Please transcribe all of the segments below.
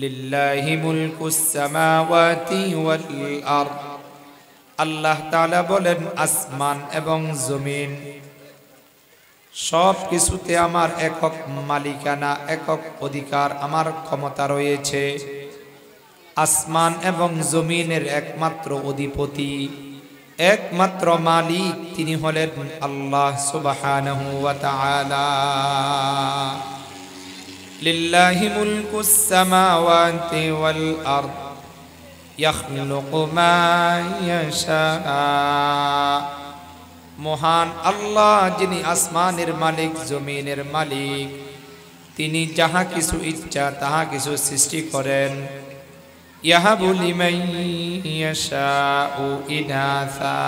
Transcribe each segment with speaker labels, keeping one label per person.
Speaker 1: লিল্লাহি মুলকুস সামাওয়াতি ওয়াল আরদ। আল্লাহ তাআলা বলেন আসমান এবং জমিন সব কিছুতে আমার একক মালিকানা, একক অধিকার, আমার ক্ষমতা রয়েছে। আসমান এবং জমিনের একমাত্র অধিপতি, একমাত্র মালিক তিনি হলেন আল্লাহ সুবহানাহু ওয়া তাআলা। লিল্লাহি মুলকুস সামাওয়াতি ওয়াল আরদ ইয়াখলুকু মা ইয়াশা। মহান আল্লাহ যিনি আসমানের মালিক, জমিনের মালিক, তিনি যাহা কিছু ইচ্ছা তাহা কিছু সৃষ্টি করেন। ইয়াহাবু লিমান ইয়াশাউ ইনাসা।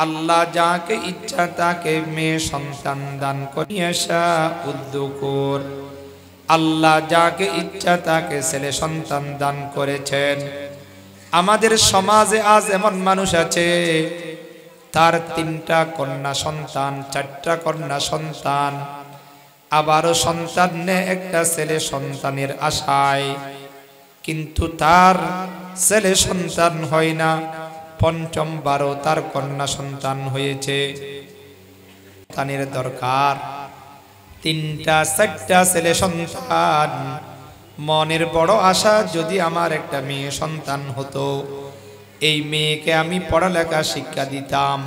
Speaker 1: আল্লাহ যাকে ইচ্ছা তাকে মেয়ে সন্তান দান করেন। ইয়াশাউদ্দুকুর। আল্লাহ যাকে ইচ্ছা তাকে ছেলে সন্তান দান করেছেন। আমাদের সমাজে আজ এমন মানুষ আছে তার 3টা কন্যা সন্তান, 4টা কন্যা সন্তান, আবারও সন্তান নেয় একটা ছেলে সন্তানের আশায়, কিন্তু তার ছেলে সন্তান হয় না। 5মবারও তার কন্যা সন্তান হয়েছে। সন্তানের দরকার 3টা 4টা ছেলে সন্তান। মনের বড় আশা যদি আমার একটা মেয়ে সন্তান হতো, এই মেয়েকে আমি পড়ালেখা শিক্ষা দিতাম,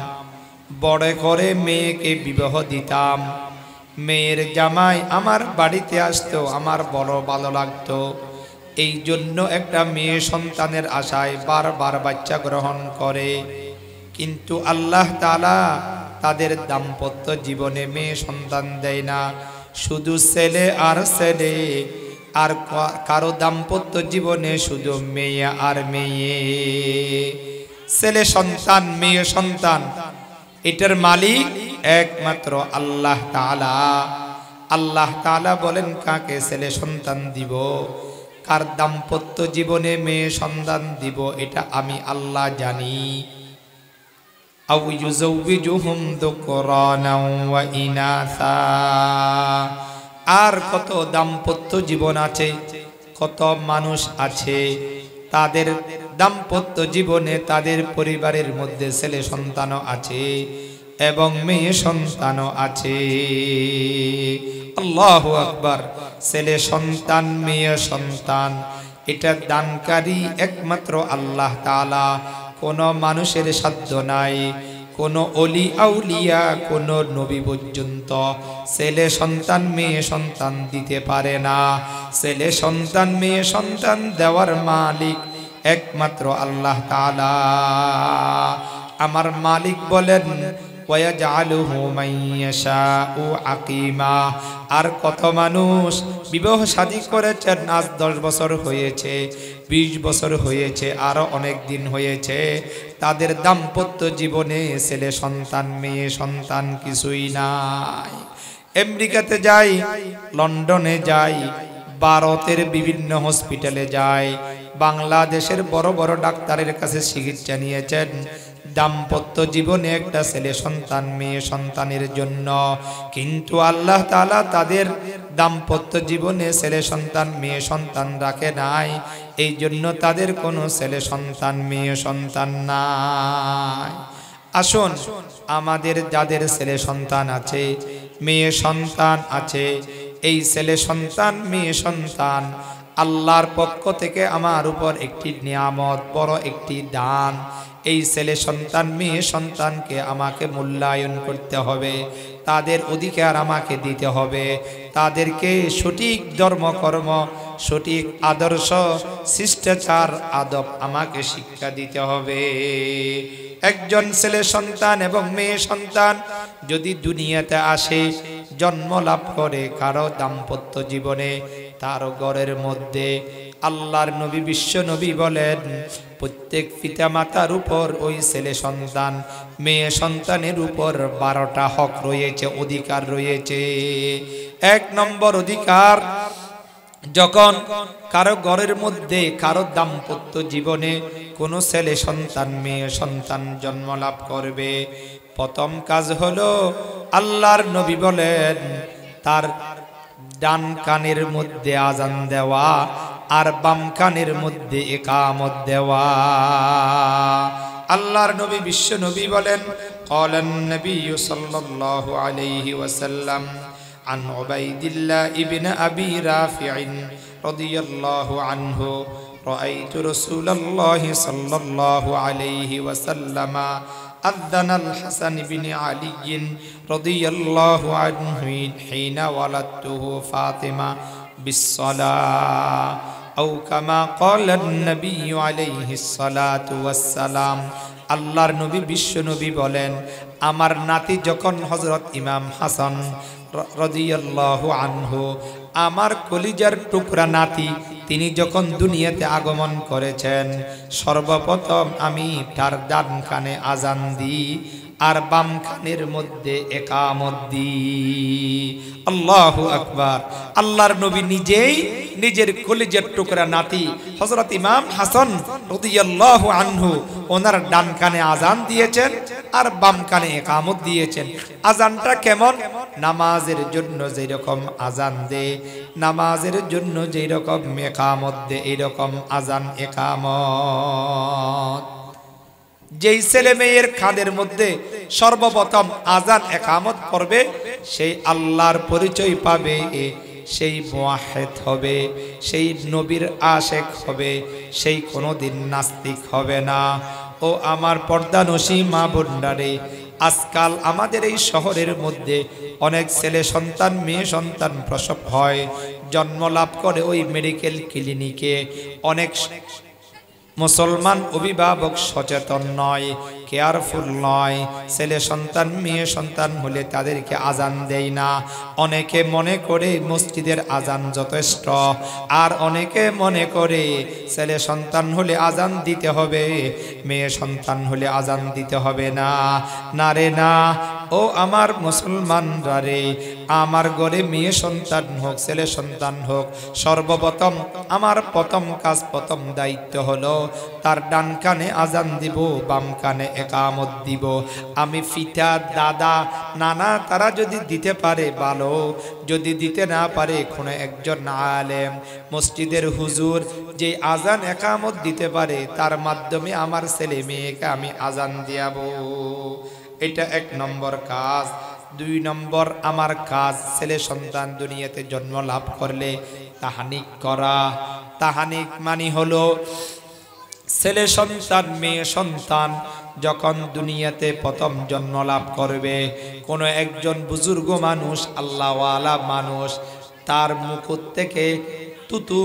Speaker 1: বড় করে মেয়েকে বিবাহ দিতাম, মেয়ের জামাই আমার বাড়িতে আসতো, আমার বড় ভালো লাগতো। এই জন্য একটা মেয়ে সন্তানের আশায় বারবার বাচ্চা গ্রহণ করে। কিন্তু আল্লাহ তাআলা তাদের দাম্পত্য জীবনে মেয়ে সন্তান দেয় না, শুধু ছেলে আর ছেলে। আর কারো দাম্পত্য জীবনে শুধু মেয়ে আর মেয়ে। ছেলে সন্তান, মেয়ে সন্তান, এটার মালিক একমাত্র আল্লাহ তাআলা। আল্লাহ তাআলা বলেন কাকে ছেলে সন্তান দিব, কার দাম্পত্য জীবনে মেয়ে সন্তান দিব, এটা আমি আল্লাহ জানি। আও ইউযাউযুহুম যুকরানা ওয়া ইনাসা। আর কত দাম্পত্য জীবন আছে, কত মানুষ আছে তাদের দাম্পত্য জীবনে তাদের পরিবারের মধ্যে ছেলে সন্তানও আছে এবং মেয়ে সন্তানও আছে। আল্লাহু আকবার। ছেলে সন্তান, মেয়ে সন্তান, এটা দানকারী একমাত্র আল্লাহ তাআলা। কোনো মানুষের সাধ্য নাই, কোনো অলি আউলিয়া, কোনো নবী পর্যন্ত ছেলে সন্তান মেয়ে সন্তান দিতে পারে না। ছেলে সন্তান মেয়ে সন্তান দেওয়ার মালিক একমাত্র আল্লাহ তাআলা। আমার মালিক বলেন ওয়ায়াজআলুহু মান ইয়াশাউ আকিমা। আর কত মানুষ বিবাহ শাদী করেছেন, আজ 10 বছর হয়েছে, 20 বছর হয়েছে, আরো অনেক দিন হয়েছে, তাদের দাম্পত্য জীবনে ছেলে সন্তান মেয়ে সন্তান কিছুই নাই। আমেরিকাতে যাই, লন্ডনে যাই, ভারতের বিভিন্ন হসপিটালে যাই, বাংলাদেশের বড় বড় ডাক্তারের কাছে চিকিৎসা নিয়েছেন, দাম্পত্য জীবনে একটা ছেলে সন্তান মেয়ে সন্তানের জন্য। কিন্তু আল্লাহ তাআলা তাদের দাম্পত্য জীবনে ছেলে সন্তান মেয়ে সন্তান রাখে নাই, এই জন্য তাদের কোনো ছেলে সন্তান মেয়ে সন্তান নাই। আসুন, আমাদের যাদের ছেলে সন্তান আছে, মেয়ে সন্তান আছে, এই ছেলে সন্তান মেয়ে সন্তান আল্লাহর পক্ষ থেকে আমার উপর একটি নিয়ামত, বড় একটি দান। এই ছেলে সন্তান মেয়ে সন্তানকে আমাকে মূল্যায়ন করতে হবে, তাদের অধিকার আমাকে দিতে হবে, তাদেরকে সঠিক ধর্মকর্ম, সঠিক আদর্শ, শিষ্টাচার, আদব আমাকে শিক্ষা দিতে হবে। একজন ছেলে সন্তান এবং মেয়ে সন্তান যদি দুনিয়াতে আসে, জন্ম লাভ করে কারো দাম্পত্য জীবনে, তার ঘরের মধ্যে আল্লাহর নবী বিশ্ব নবী বলেন প্রত্যেক পিতা মাতার উপর ওই ছেলে সন্তান মেয়ে সন্তানের উপর 12টা হক রয়েছে, অধিকার রয়েছে। 1 নম্বর অধিকার, যখন কারো ঘরের মধ্যে কারো দাম্পত্য জীবনে কোনো ছেলে সন্তান মেয়ে সন্তান জন্ম লাভ করবে, প্রথম কাজ হলো আল্লাহর নবী বলেন তার ডান কানের মধ্যে আজান দেওয়া, আর বাম কানের মধ্যে ইকামত দেওয়া। আল্লাহর নবী বিশ্ব নবী বলেন, ক্বালান নবী সাল্লাল্লাহু আলাইহি ওয়াসাল্লাম আন উবাইদিল্লাহ ইবনে আবি রাফি'in রাদিয়াল্লাহু আনহু রাআইতু রাসূলুল্লাহি সাল্লাল্লাহু আলাইহি ওয়াসাল্লামা আযানাল হাসান ইবনে আলী রাদিয়াল্লাহু আনহু হিনা ওয়ালাদতুহু ফাতিমা বিসসালাহ আও কামা ক্বালান নবী আলাইহিস সালাতু ওয়াস সালাম। আল্লাহর নবী বিশ্ব নবী বলেন, আমার নাতি যখন হযরত ইমাম হাসান রাদিয়াল্লাহু আনহু, আমার কলিজার টুকরা নাতি, তিনি যখন দুনিয়াতে আগমন করেছেন, সর্বপ্রথম আমি তার ডান কানে আজান দিই আর বাম কানের মধ্যে ইকামত দিই। আল্লাহু আকবার। আল্লাহর নবী নিজেই নিজের কলিজার টুকরা নাতি হযরত ইমাম হাসান রাদিয়াল্লাহু আনহু, ওনার ডান কানে আজান দিয়েছেন আর বাম কানে ইকামত দিয়েছেন। আজানটা কেমন? নামাজের জন্য যেই রকম আজান দে, নামাজের জন্য যেই রকম ইকামত দে, এইরকম আজান ইকামত। যেই ছেলে মেয়ের কানের মধ্যে সর্বপ্রথম আজান ইকামত করবে, সেই আল্লাহর পরিচয় পাবে, সেই মুওয়াহহিদ হবে, সেই নবীর আশিক হবে, সেই কোনোদিন নাস্তিক হবে না। ও আমার পর্দানশী মা বোনরা, আজকাল আমাদের এই শহরের মধ্যে অনেক ছেলে সন্তান মেয়ে সন্তান প্রসব হয়, জন্ম লাভ করে ওই মেডিকেল ক্লিনিকে। অনেক মুসলমান অভিভাবক সচেতন নয়, কেয়ারফুল নয়। ছেলে সন্তান মেয়ে সন্তান হলে তাদেরকে আজান দেয় না। অনেকে মনে করে মসজিদের আজান যথেষ্ট, আর অনেকে মনে করে ছেলে সন্তান হলে আজান দিতে হবে, মেয়ে সন্তান হলে আজান দিতে হবে না। না রে না। ও আমার মুসলমানরা রে, আমার ঘরে মেয়ে সন্তান হোক ছেলে সন্তান হোক, সর্বপ্রথম আমার প্রথম কাজ, প্রথম দায়িত্ব হলো তার ডান কানে আজান দিব, বাম কানে ইকামত দিব। আমি পিতা দাদা নানা তারা যদি দিতে পারে ভালো, যদি দিতে না পারে কোনো একজন আলেম মসজিদের হুজুর যে আজান ইকামত দিতে পারে, তার মাধ্যমে আমার ছেলে মেয়েকে আমি আজান দিয়াবো। এটা এক নম্বর কাজ। দুই নম্বর আমার কাজ, ছেলে সন্তান দুনিয়াতে জন্ম লাভ করলে তাহানিক করা। তাহানিক মানে হলো ছেলে সন্তান মেয়ে সন্তান যখন দুনিয়াতে প্রথম জন্ম লাভ করবে, কোনো একজন বুজুর্গ মানুষ, আল্লাহওয়ালা মানুষ, তার মুখ থেকে তুতু,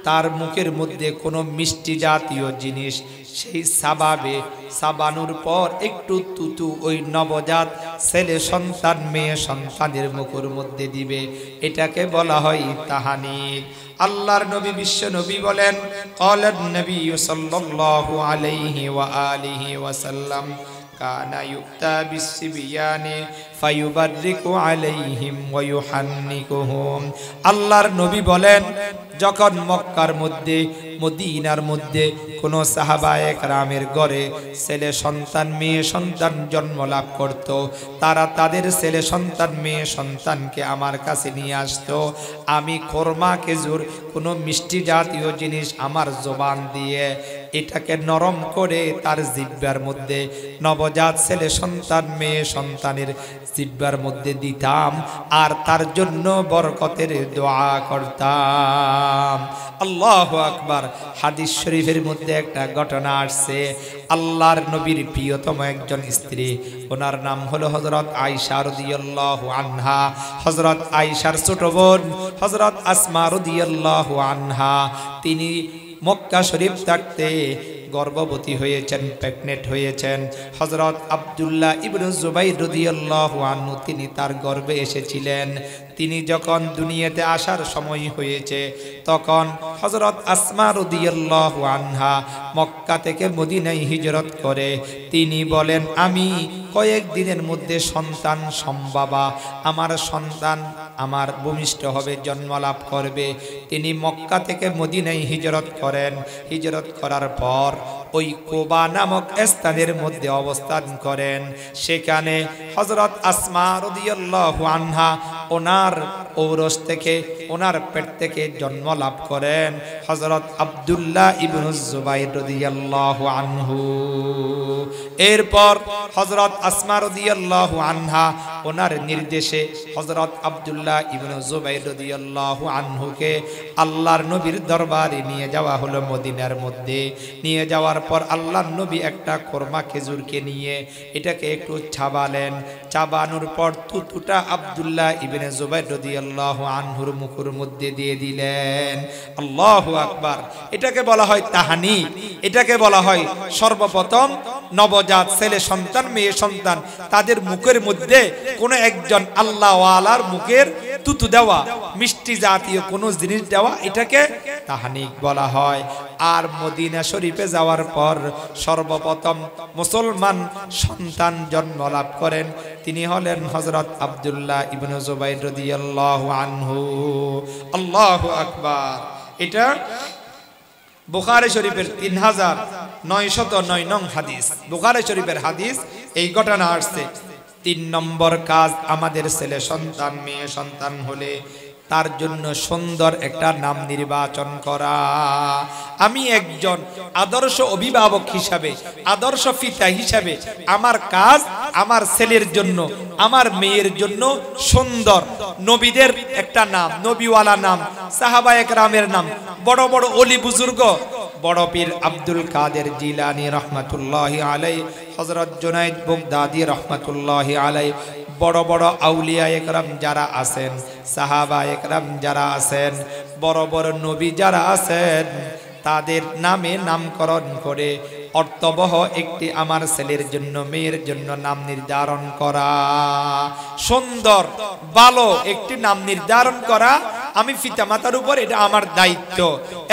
Speaker 1: তার মুখের মধ্যে কোনো মিষ্টি জাতীয় জিনিস সেই সাবাবে সাবানুর পর একটু তুতু ওই নবজাত ছেলে সন্তান মেয়ে সন্তানের মুখের মধ্যে দিবে। এটাকে বলা হয় তাহানিক। আল্লাহর নবী বিশ্ব নবী বলেন, ক্বালান নবী সাল্লাল্লাহু আলাইহি ওয়া আলিহি ওয়াসাল্লাম কানা ইউতা বিসসিবিয়ানি ফায়ুবাররিকু আলাইহিম ওয়া ইউহান্নিকুহুম। আল্লাহর নবী বলেন, যখন মক্কার মধ্যে মদিনার মধ্যে কোনো সাহাবায়ে কেরামের ঘরে ছেলে সন্তান মেয়ে সন্তান জন্ম লাভ করত, তারা তাদের ছেলে সন্তান মেয়ে সন্তানকে আমার কাছে নিয়ে আসতো। আমি খোরমা খেজুর কোনো মিষ্টি জাতীয় জিনিস আমার জবান দিয়ে এটাকে নরম করে তার জিহ্বার মধ্যে, নবজাত ছেলে সন্তান মেয়ে সন্তানের জিহ্বার মধ্যে দিতাম আর তার জন্য বরকতের দোয়া করতাম। আল্লাহু আকবার। হাদিস শরীফের মধ্যে একটা ঘটনা আসছে। আল্লাহর নবীর প্রিয়তম একজন স্ত্রী, ওনার নাম হলো হযরত আয়েশা রাদিয়াল্লাহু আনহা। হযরত আয়েশার ছোট বোন হযরত আসমা রাদিয়াল্লাহু আনহা, তিনি মক্কা শরীফ থাকতে গর্ভবতী হয়েছেন, প্রেগনেন্ট হয়েছেন। হযরত আব্দুল্লাহ ইবনে জুবাইর রাদিয়াল্লাহু আনহু তিনি তার গর্ভে এসেছিলেন। তিনি যখন দুনিয়াতে আসার সময় হয়েছে, তখন হযরত আসমা রাদিয়াল্লাহু আনহা মক্কা থেকে মদিনায় হিজরত করে তিনি বলেন, আমি কয়েকদিনের মধ্যে সন্তান সম্ভবা, আমার সন্তান আমার ভূমিষ্ঠ হবে, জন্ম লাভ করবে। তিনি মক্কা থেকে মদিনায় হিজরত করেন। হিজরত করার পর ওই কুবা নামক স্থানের মধ্যে অবস্থান করেন। সেখানে হযরত আসমা রাদিয়াল্লাহু আনহা ওনার ঔরস থেকে ওনার পেট থেকে জন্ম লাভ করেন হযরত আব্দুল্লাহ ইবনে জুবাইর রাদিয়াল্লাহু আনহু। এরপর হযরত আসমা রাদিয়াল্লাহু আনহা ওনার নির্দেশে হযরত আব্দুল্লাহ ইবনে জুবাইর রাদিয়াল্লাহু আনহুকে আল্লাহর নবীর দরবারে নিয়ে যাওয়া হলো মদিনার মধ্যে। নিয়ে যাওয়ার পর আল্লাহর নবী একটা কোরমা খেজুরকে নিয়ে এটাকে একটু চাবালেন। চাবানোর পর তুতুটা আব্দুল্লাহ ইবনে জুবাইর রাদিয়াল্লাহু আনহুর মুখের মধ্যে দিয়ে দিলেন। আল্লাহু আকবার। এটাকে বলা হয় তাহানিক। এটাকে বলা হয় সর্বপ্রথম নবজাত ছেলে সন্তান মেয়ে সন্তান তাদের মুখের মধ্যে কোনো একজন আল্লাহ ওয়ালার মুখের তুতু দেওয়া, মিষ্টি জাতীয় কোনো জিনিস দেওয়া, এটাকে তাহানিক বলা হয়। আর মদিনা শরীফে যাওয়ার পর সর্বপ্রথম মুসলমান সন্তান জন্ম লাভ করেন, তিনি হলেন হযরত আব্দুল্লাহ ইবনে জুবাইর রাদিয়াল্লাহু আনহু। আল্লাহু আকবার। এটা বুখারী শরীফের 3909 নং হাদিস। বুখারী শরীফের হাদিস। এই ঘটনা আসছে। 3 নম্বর কাজ, আমাদের ছেলে সন্তান মেয়ে সন্তান হলে তার জন্য সুন্দর একটা নাম নির্বাচন করা। আমি একজন আদর্শ অভিভাবক হিসাবে, আদর্শ পিতা হিসাবে আমার কাজ আমার ছেলের জন্য আমার মেয়ের জন্য সুন্দর নবীদের একটা নাম, নবীওয়ালা নাম, সাহাবায়ে কেরামের নাম, বড় বড় ওলি বুজুর্গ, বড় পীর আব্দুল কাদের জিলানী রহমাতুল্লাহি আলাইহি, হযরত জুনাইদ বাগদাদী রহমাতুল্লাহি আলাইহি, বড় বড় আউলিয়া একরাম যারা আছেন, সাহাবা একরাম যারা আছেন, বড় বড় নবী যারা আছেন, তাদের নামে নামকরণ করে অর্থবহ একটি আমার ছেলের জন্য মেয়ের জন্য নাম নির্ধারণ করা, সুন্দর ভালো একটি নাম নির্ধারণ করা আমি পিতামাতার উপর, এটা আমার দায়িত্ব।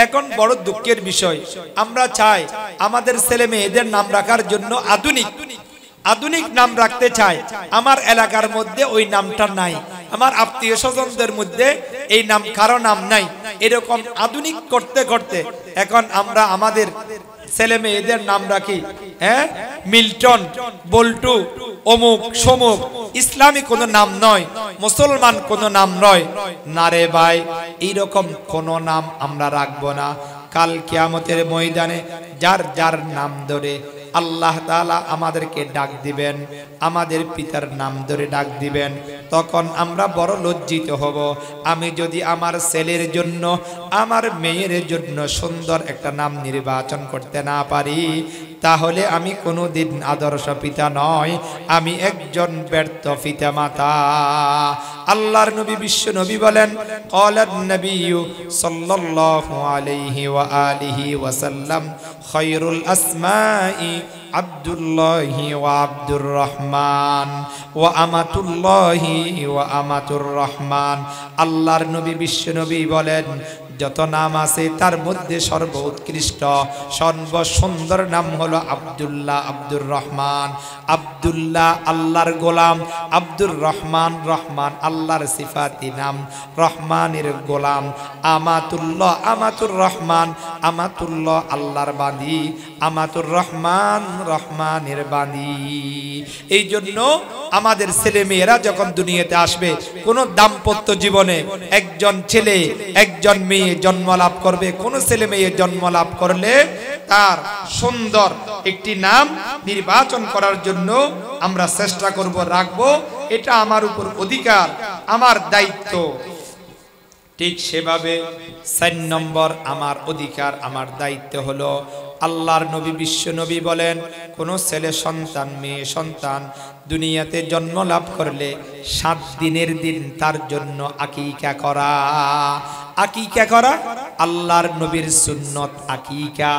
Speaker 1: এখন বড় দুঃখের বিষয়, আমরা চাই আমাদের ছেলে মেয়েদের নাম রাখার জন্য আধুনিক নাম রাখতে চাই। আমার এলাকার মধ্যে ওই নামটা নাই, আমার আত্মীয় স্বজনদের মধ্যে এই নাম কারো নাম নাই। এরকম আধুনিক করতে করতে এখন আমরা আমাদের ছেলে মেয়েদের নাম রাখি মিল্টন, বল্টু, অমুক সমুক, ইসলামী কোনো নাম নয়, মুসলমান কোনো নাম নয়। না রে ভাই, এইরকম কোনো নাম আমরা রাখবো না। কাল কিয়ামতের ময়দানে যার যার নাম ধরে আল্লাহ তাআলা আমাদেরকে ডাক দিবেন, আমাদের পিতার নাম ধরে ডাক দিবেন, তখন আমরা বড় লজ্জিত হব। আমি যদি আমার ছেলের জন্য আমার মেয়ের জন্য সুন্দর একটা নাম নির্বাচন করতে না পারি, তাহলে আমি কোনোদিন আদর্শ পিতা নয়, আমি একজন ব্যর্থ পিতা মাতা। আল্লাহর নবী বিশ্ব নবী বলেন, ক্বালান নবিয়্যু সাল্লাল্লাহু আলাইহি ওয়া আলিহি ওয়া সাল্লাম, খায়রুল আসমাই আব্দুল্লাহি ওয়া আব্দুর রহমান ওয়া আমাতুল্লাহি ওয়া আমাতুর রহমান। আল্লাহর নবী বিশ্ব নবী বলেন, যত নাম আছে তার মধ্যে সর্বোৎকৃষ্ট সর্বসুন্দর নাম হলো আব্দুল্লাহ, আব্দুর রহমান। আব্দুল্লাহ আল্লাহর গোলাম, আব্দুর রহমান, রহমান আল্লাহর সিফাতি নাম, রহমানের গোলাম। আমাতুল্লাহ, আমাতুর রহমান, আমাতুল্লাহ আল্লাহর বান্দী, আমাতুর রহমান, রহমানের বান্দী। এই জন্য আমাদের ছেলে মেয়েরা যখন দুনিয়াতে আসবে, কোন দাম্পত্য জীবনে একজন ছেলে একজন মেয়ে জন্ম লাভ করবে, কোন ছেলে মেয়ে জন্ম লাভ করলে তার সুন্দর একটি নাম নির্বাচন করার জন্য আমরা চেষ্টা করব, রাখবো। এটা আমার উপর অধিকার, আমার দায়িত্ব। ঠিক সেভাবে 4 নম্বর আমার অধিকার, আমার দায়িত্ব হলো, আল্লাহর নবী বিশ্ব নবী বলেন, কোন ছেলে সন্তান মেয়ে সন্তান দুনিয়াতে জন্ম লাভ করলে 7 দিনের দিন তার জন্য আকিকা করা। আকিকা করা আল্লাহর নবীর সুন্নত। আকিকা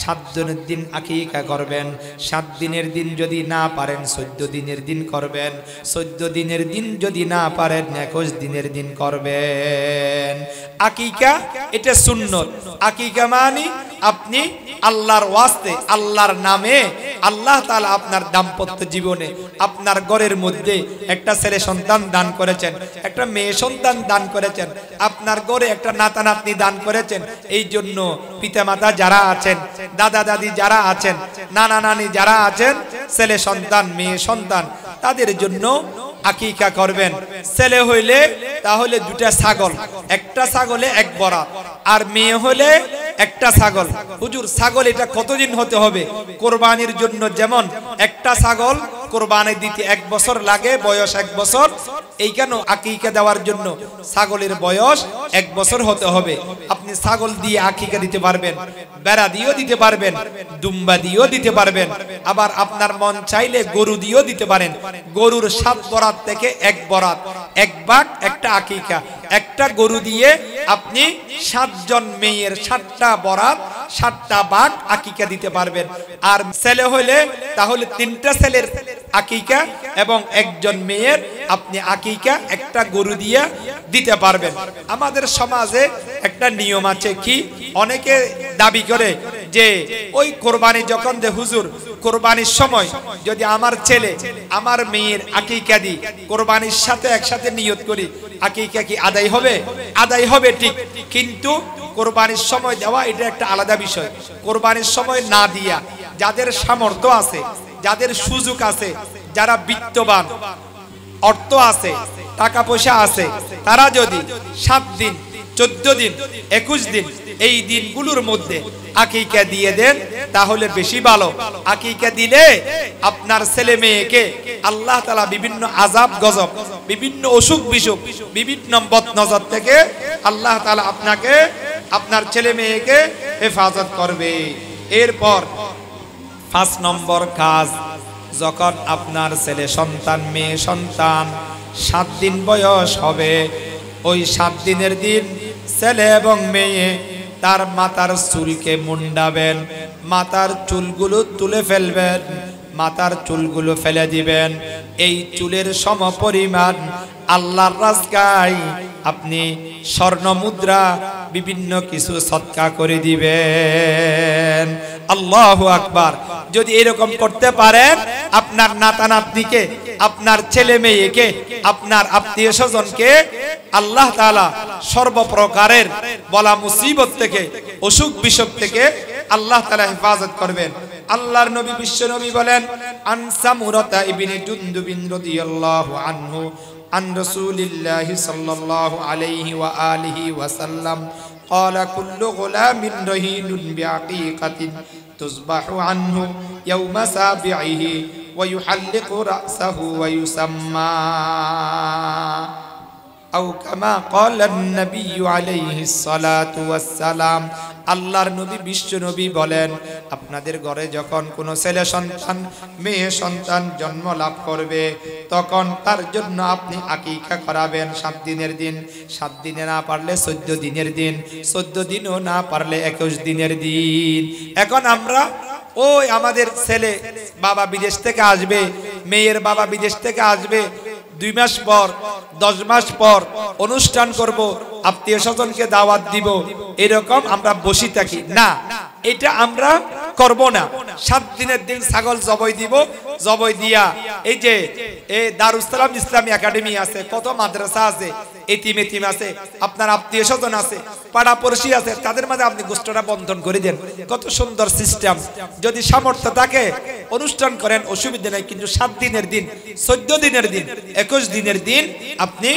Speaker 1: 7 দিনের দিন আকিকা করবেন। 7 দিনের দিন যদি না পারেন 14 দিনের দিন করবেন। 14 দিনের দিন যদি না পারেন 21 দিনের দিন করবেন। আকিকা এটা সুন্নত। আকিকা মানে আপনি আল্লাহর ওয়াস্তে, আল্লাহর নামে, আল্লাহ তাআলা আপনার দাম্পত্য জীবনে আপনার ঘরের মধ্যে একটা ছেলে সন্তান দান করেছেন, একটা মেয়ে সন্তান দান করেছেন, আপনার ঘরে একটা নাতা নাতনি দান করেছেন। এই জন্য পিতামাতা যারা আছেন, দাদা দাদি যারা আছেন, নানা নানি যারা আছেন, ছেলে সন্তান মেয়ে সন্তান, তাদের জন্য আকিকা করবেন। ছেলে হইলে তাহলে দুটা ছাগল, একটা ছাগলে এক বরাত, আর মেয়ে হলে একটা ছাগল। হুজুর ছাগল এটা কতদিন হতে হবে? কোরবানির জন্য যেমন একটা ছাগল কোরবানি দিতে 1 বছর লাগে, বয়স 1 বছর, এই কেন আকিকা দেওয়ার জন্য ছাগলের বয়স 1 বছর হতে হবে। আপনি ছাগল দিয়ে আকিকা দিতে পারবেন, বেড়া দিয়েও দিতে পারবেন, দুম্বা দিয়েও দিতে পারবেন, আবার আপনার মন চাইলে গরু দিয়েও দিতে পারেন। গরুর 7 বরাত থেকে 1 বরাত, 1 ভাগ একটা আকিকা। একটা গরু দিয়ে আপনি 7 জন মেয়ের 7টা বরাত, 7টা ভাগ আকিকা দিতে পারবেন। আর ছেলে হইলে তাহলে 3টা ছেলের আকিকা এবং 1 জন মেয়ের আপনি আকিকা একটা গরু দিয়ে দিতে পারবেন। আমাদের সমাজে একটা নিয়ম আছে, কি অনেকে দাবি করে যে ওই কোরবানি যখন যে হুজুর কোরবানির সময় যদি আমার ছেলে আমার মেয়ের আকিকা দিই, কোরবানির সাথে একসাথে নিয়ত করি, আকিকা কি আদায় হবে? আদায় হবে ঠিক, কিন্তু কোরবানির সময় দেওয়া এটা একটা আলাদা বিষয়। কোরবানির সময় না দিয়া যাদের সামর্থ্য আছে, যাদের সুযোগ আছে, যারা বিত্তবান, অর্থ আছে, টাকা পয়সা আছে, তারা যদি 7 দিন, 14 দিন, 21 দিন এই দিনগুলোর মধ্যে আকিকা দিয়ে দেন তাহলে বেশি ভালো। আকিকা দিলে আপনার ছেলে মেয়েকে আল্লাহ তাআলা বিভিন্ন আযাব গজব, বিভিন্ন অসুখ বিসুখ, বিভিন্ন বদনজর থেকে আল্লাহ তাআলা আপনাকে, আপনার ছেলে মেয়েকে হেফাজত করবে। এরপর 5 নম্বর কাজ, যখন আপনার ছেলে সন্তান মেয়ে সন্তান 7 দিন বয়স হবে, ওই 7 দিনের দিন ছেলে এবং মেয়ে তার মাথার চুলকে মুন্ডাবেন, মাথার চুলগুলো তুলে ফেলবেন, মাথার চুলগুলো ফেলে দিবেন। এই চুলের সমপরিমাণ আল্লাহর রাস্তায় আপনি স্বর্ণ মুদ্রা বিভিন্ন কিছু সদকা করে দিবেন। আল্লাহু আকবার। যদি এরকম করতে পারেন, আপনার নাতা নাতনিকে, আপনার ছেলে মেয়েকে, আপনার আত্মীয় স্বজনকে আল্লাহ তাআলা সর্বপ্রকারের বলা মুসিবত থেকে, অসুখ বিসুখ থেকে আল্লাহ তাআলা হেফাজত করবেন। আল্লাহর নবী বিশ্ব নবী বলেন, আন সামুরাতা ইবনে জুনদুবিন রাদিয়াল্লাহু আনহু আন রাসূলিল্লাহি সাল্লাল্লাহু আলাইহি ওয়া আলিহি ওয়া সাল্লাম قال كل غلام رهين بعقيقة تذبح عنه يوم سابعه ويحلق رأسه ويسمى أو كما قال النبي عليه الصلاة والسلام। আল্লাহর নবী বিশ্ব নবী বলেন, আপনাদের ঘরে যখন কোনো ছেলে সন্তান মেয়ে সন্তান জন্ম লাভ করবে, তখন তার জন্য আপনি আকিকা করাবেন 7 দিনের দিন, 7 দিনে না পারলে 14 দিনের দিন, 14 দিনও না পারলে 21 দিনের দিন। এখন আমরা ওই আমাদের ছেলে বাবা বিদেশ থেকে আসবে, মেয়ের বাবা বিদেশ থেকে আসবে, 2 মাস পর 10 মাস পর অনুষ্ঠান করব, আত্মীয় স্বজনকে দাওয়াত দিব, এরকম আমরা বসে থাকি না, এটা আমরা করব না। 7 দিনের দিন ছাগল জবাই দিব, জবাই দিয়া এই যে এই দারুস সালাম ইসলামী একাডেমি আছে, কত মাদ্রাসা আছে, এতিম এতিম আছে, আপনার আত্মীয় স্বজন আছে, পাড়া পড়শি আছে, তাদের মাঝে আপনি গোষ্ঠটা বন্ধন করে দেন। কত সুন্দর সিস্টেম। যদি সামর্থ্য থাকে অনুষ্ঠান করেন, অসুবিধা নেই, কিন্তু 7 দিনের দিন, 14 দিনের দিন, 21 দিনের দিন আপনি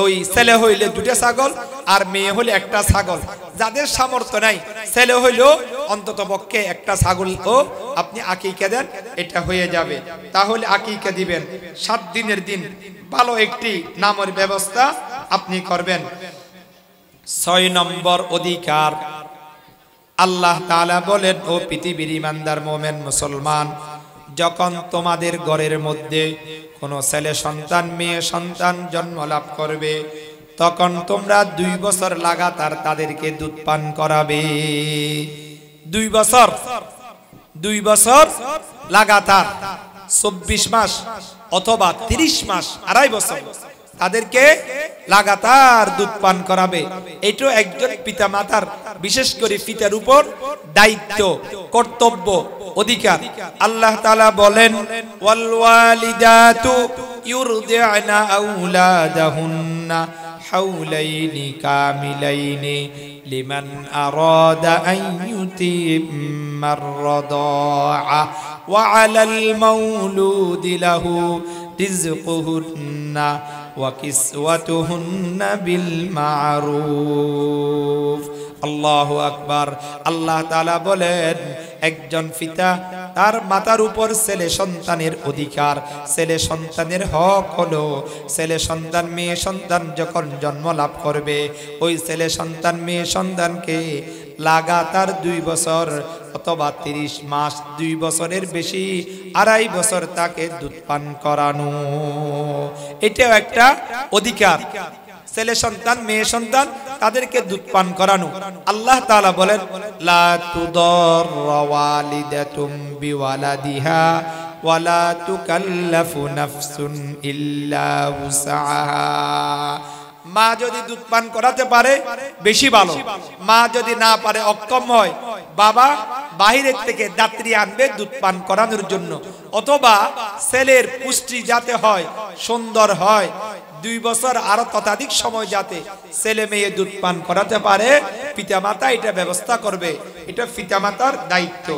Speaker 1: ওই ছেলে হইলে 2টা ছাগল আর মেয়ে হলে একটা ছাগল, যাদের সামর্থ্য নাই ছেলে হইলেও অন্তত পক্ষে একটা ছাগল ও আপনি আকিকা দেন, এটা হয়ে যাবে। তাহলে আকিকা দিবেন 7 দিনের দিন, ভালো একটি নামের ব্যবস্থা আপনি করবেন। 6 নম্বর অধিকার, আল্লাহ তাআলা বলেন, ও পৃথিবীর ইমানদার মুমিন মুসলমান, যখন তোমাদের ঘরের মধ্যে কোনো ছেলে সন্তান মেয়ে সন্তান জন্ম লাভ করবে, তখন তোমরা 2 বছর লাগাতার তাদেরকে দুধ পান করাবে। 2 বছর, 2 বছর লাগাতার, 24 মাস অথবা 30 মাস, 2.5 বছর তাদেরকে লাগাতার দুধ পান করাবে। এটাও একজন পিতামাতার, বিশেষ করে পিতার উপর দায়িত্ব, কর্তব্য, অধিকার। আল্লাহ তাআলা বলেন, ওয়াল ওয়ালিদাতু ইউরদি'না আওলাদাহুন্না হাওলাইনি কামিলাইনি লিমান আরাদা আন ইউতিম্মার রাদা'a ওয়া 'আলাল মাওলুদি লাহু রিজকুহুন্না আলাইহিন্না ওয়া কিসওয়াতুহুন্না বিল মা'রুফ। আল্লাহু আকবার। আল্লাহ তাআলা বলেন একজন পিতা তার মাতার উপর ছেলে সন্তানের অধিকার, ছেলে সন্তানের হক হলো ছেলে সন্তান মেয়ে সন্তান যখন জন্ম লাভ করবে ওই ছেলে সন্তান মেয়ে সন্তানকে লাগাতার 2 বছর অথবা 30 মাস, 2 বছরের বেশি 2.5 বছর তাকে দুধ পান করানো, এটাও একটা অধিকার। ছেলে সন্তান মেয়ে সন্তান তাদেরকে দুধ পান করানো। আল্লাহ তাআলা বলেন লা তুদাররা ওয়ালিদাতুম বিওয়ালাদিহা ওয়ালা তুকাল্লাফু নাফসুন ইল্লা উসআহা। মা যদি দুধ পান করাতে পারে বেশি ভালো, মা যদি না পারে অক্ষম হয় বাবা বাহিরের থেকে দাত্রী আনবে দুধ পান করানোর জন্য, অথবা ছেলের পুষ্টি যাতে হয় সুন্দর হয় 2 বছর আরো ততোধিক সময় যাতে ছেলে মেয়ে দুধ পান করাতে পারে পিতামাতা এটা ব্যবস্থা করবে, এটা পিতামাতার দায়িত্ব।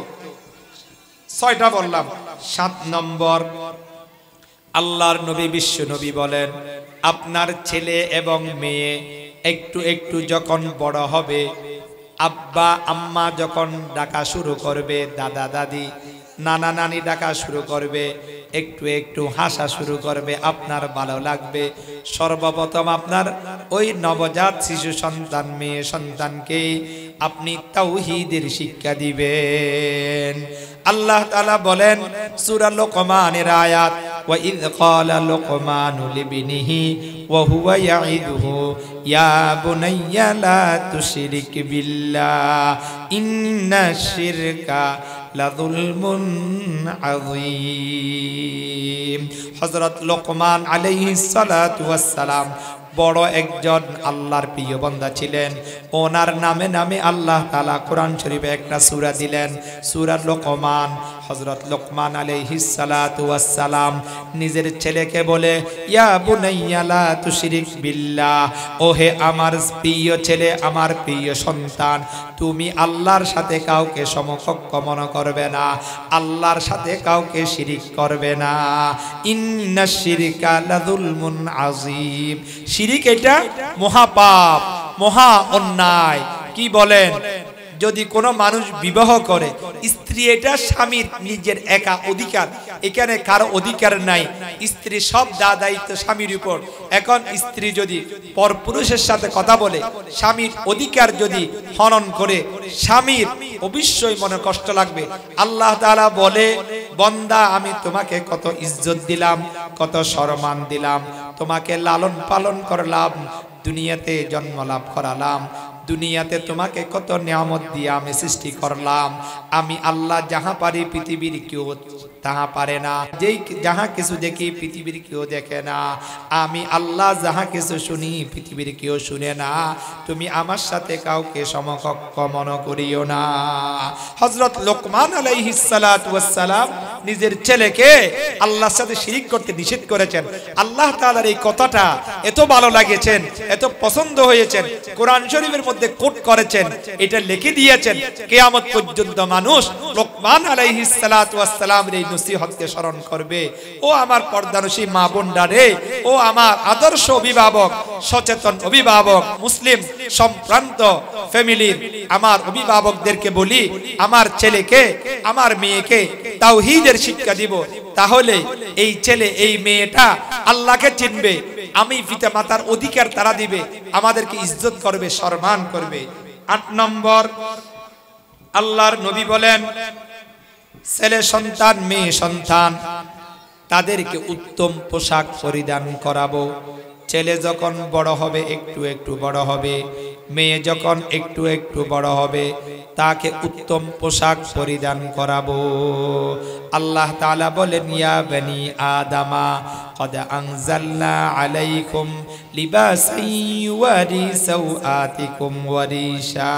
Speaker 1: 6টা বললাম। 7 নম্বর আল্লাহর নবী বিশ্ব নবী বলেন আপনার ছেলে এবং মেয়ে একটু একটু যখন বড় হবে, আব্বা আম্মা যখন ডাকা শুরু করবে, দাদা দাদি নানা নানি ডাকা শুরু করবে, একটু একটু হাসা শুরু করবে, আপনার ভালো লাগবে। সর্বপ্রথম আপনার ওই নবজাত শিশু সন্তান মেয়ে সন্তানকে আপনি তাওহীদের শিক্ষা দিবেন। আল্লাহ তাআলা বলেন সূরা লোকমানের আয়াত ওয়া ইয ক্বালা লোকমানু লিবনিহি ওয়া হুয়া ইয়াইদুহু ইয়া বুনাইয়া লা তুশরিক বিল্লাহ ইন্নাশ শিরকা লাযুলমুন আযীম। হযরত লোকমান আলাইহিস সালাতু ওয়াস সালাম বড় একজন আল্লাহর প্রিয় বান্দা ছিলেন। ওনার নামে নামে আল্লাহ তাআলা কোরআন শরীফে একটা সূরা দিলেন, সূরা লোকমান। হযরত লোকমান আলাইহিস সালাতু ওয়াস সালাম নিজের ছেলেকে বলে ইয়া বুনাইয়া লা তুশরিক বিল্লাহ, ওহে আমার প্রিয় ছেলে আমার প্রিয় সন্তান, তুমি আল্লাহর সাথে কাউকে সমকক্ষ মনে করবে না, আল্লাহর সাথে কাউকে শিরিক করবে না। ইন্নাশ শিরকা লাযুলমুন আযীম। শিরিক এটা মহাপাপ, মহা অন্যায়। কি বলেন? যদি কোনো মানুষ বিবাহ করে, স্ত্রী এটা স্বামীর নিজের একা অধিকার, এখানে কারো অধিকার নাই, স্ত্রী সব দায়িত্ব স্বামীর উপর। এখন স্ত্রী যদি পরপুরুষের সাথে কথা বলে, স্বামীর অধিকার যদি হনন করে, স্বামীর অবশ্যই মনে কষ্ট লাগবে। আল্লাহ তাআলা বলে বান্দা আমি তোমাকে কত ইজ্জত দিলাম, কত সম্মান দিলাম, তোমাকে লালন পালন করলাম, দুনিয়াতে জন্ম লাভ করালাম, দুনিয়াতে তোমাকে কত নিয়ামত দিয়ে আমি সৃষ্টি করলাম। আমি আল্লাহ যাহা পারি পৃথিবীর কেউ তাহা পারে না, যেই যাহা কিছু দেখি পৃথিবীর কেউ দেখে না, আমি আল্লাহ যাহা কিছু শুনি পৃথিবীর কেউ শুনে না, তুমি আমার সাথে কাউকে সমকক্ষ মনে করিও না। হযরত লোকমান আলাইহিস সালাতু ওয়াস সালাম নিজের ছেলেকে আল্লাহর সাথে শিরিক করতে নিষেধ করেছেন। আল্লাহ তাআলার এই কথাটা এত ভালো লাগেছেন, এত পছন্দ হয়েছেন, কোরআন শরীফের মধ্যে কোট করেছেন, এটা লিখে দিয়েছেন। কিয়ামত পর্যন্ত মানুষ লোকমান আলাইহিস সালাতু ওয়াস সালামের এই নসিহতকে স্মরণ করবে। ও আমার পর্দানশী মা বোনরা রে, ও আমার আদর্শ অভিভাবক, সচেতন অভিভাবক, মুসলিম সম্ভ্রান্ত ফ্যামিলির আমার অভিভাবকদেরকে বলি, আমার ছেলেকে আমার মেয়েকে তাওহীদের শিক্ষা দিব, তাহলে এই ছেলে এই মেয়েটা আল্লাহকে চিনবে, আমি পিতা মাতার অধিকার তারা দিবে, আমাদেরকে ইজ্জত করবে, সম্মান করবে। 8 নম্বর আল্লাহর নবী বলেন ছেলে সন্তান মেয়ে সন্তান তাদেরকে উত্তম পোশাক পরিধান করাবো। ছেলে যখন বড় হবে একটু একটু বড় হবে, মেয়ে যখন একটু একটু বড় হবে তাকে উত্তম পোশাক পরিধান করাবো। আল্লাহ তাআলা বলেন ইয়া বনি আদামা কদ আনজালনা আলাইকুম লিবাসান ইউয়ারি সাওআতিকুম ওয়ারিশা।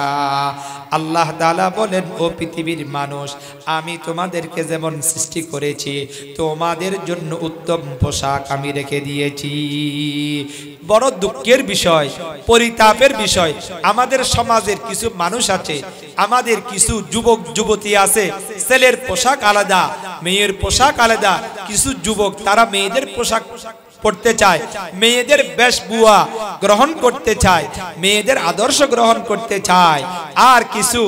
Speaker 1: আল্লাহ তাআলা বলেন ও পৃথিবীর মানুষ, আমি তোমাদেরকে যেমন সৃষ্টি করেছি তোমাদের জন্য উত্তম পোশাক আমি রেখে দিয়েছি। বড় দুঃখের বিষয়, পরিতাপের বিষয়, আমাদের সমাজের কিছু মানুষ আছে, আমাদের কিছু যুবক যুবতী আছে, ছেলের পোশাক আলাদা মেয়ের পোশাক আলাদা। কিছু যুবক তারা মেয়েদের পোশাক পড়তে চায়, মেয়েদের বেশভূষা গ্রহণ করতে চায়, মেয়েদের আদর্শ গ্রহণ করতে চায়। আর কিছু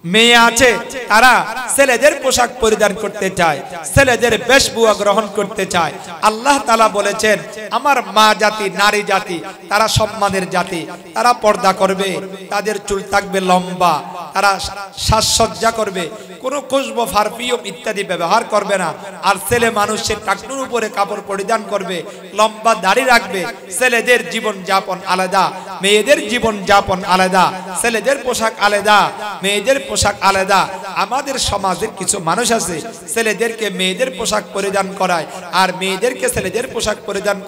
Speaker 1: মেয়ে আছে তারা ছেলেদের পোশাক পরিধান করতে চায়, ছেলেদের বেশভূষা গ্রহণ করতে চায়। আল্লাহ তাআলা বলেছেন আমার মা জাতি, নারী জাতি তারা সম্মানের জাতি, তারা পর্দা করবে, তাদের চুল থাকবে লম্বা, তারা সাজসজ্জা করবে, কোনো খুশবু পারফিউম ইত্যাদি ব্যবহার করবে না। আর ছেলে মানুষের টাকনুর উপরে কাপড় পরিধান করবে, লম্বা দাড়ি রাখবে। ছেলেদের জীবন যাপন আলাদা, মেয়েদের জীবন যাপন আলাদা, ছেলেদের পোশাক আলাদা, মেয়েদের পোশাক আলাদা। আমাদের সমাজের কিছু মানুষ আছে ছেলেদেরকে মেয়েদের পোশাক পরিধান করায় আর মেয়েদেরকে ছেলেদের পোশাক পরিধান